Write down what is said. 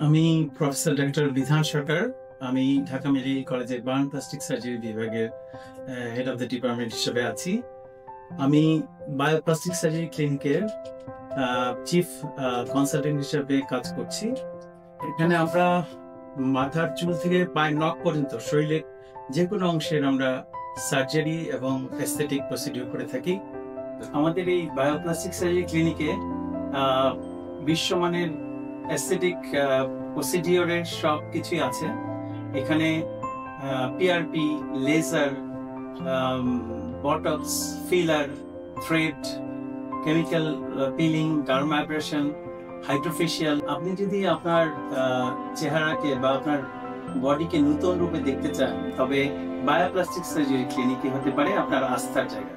আমি professor doctor বিধান সরকার। আমি ঢাকা মেডিকেল কলেজের বার্ন প্লাস্টিক সার্জারি বিভাগের হেড অফ দ্য ডিপার্টমেন্ট হিসেবে আছি। আমি বায়োপ্লাস্টিক সার্জারি ক্লিনিকের চিফ কনসালটেন্ট হিসেবে কাজ করছি। এখানে আমরা মাথার চুল থেকে পায়ের নখ পর্যন্ত শরীরের যে কোনো অংশের আমরা সার্জারি এবং এস্থেটিক প্রসিডিউর করে থাকি। আমাদের এই বায়োপ্লাস্টিক সার্জারি ক্লিনিকে বিশ্বমানের এস্থেটিক প্রসিডিওরের সব কিছুই আছে। এখানে PRP, laser, Botox, filler, thread, chemical peeling, dermabrasion, hydrofacial. আপনি যদি আপনার চেহারাকে বা আপনার বডিকে নতুন রূপে দেখতে চান, তবে বায়োপ্লাস্টিক সার্জারি ক্লিনিকই হতে পারে আপনার আস্থার জায়গা।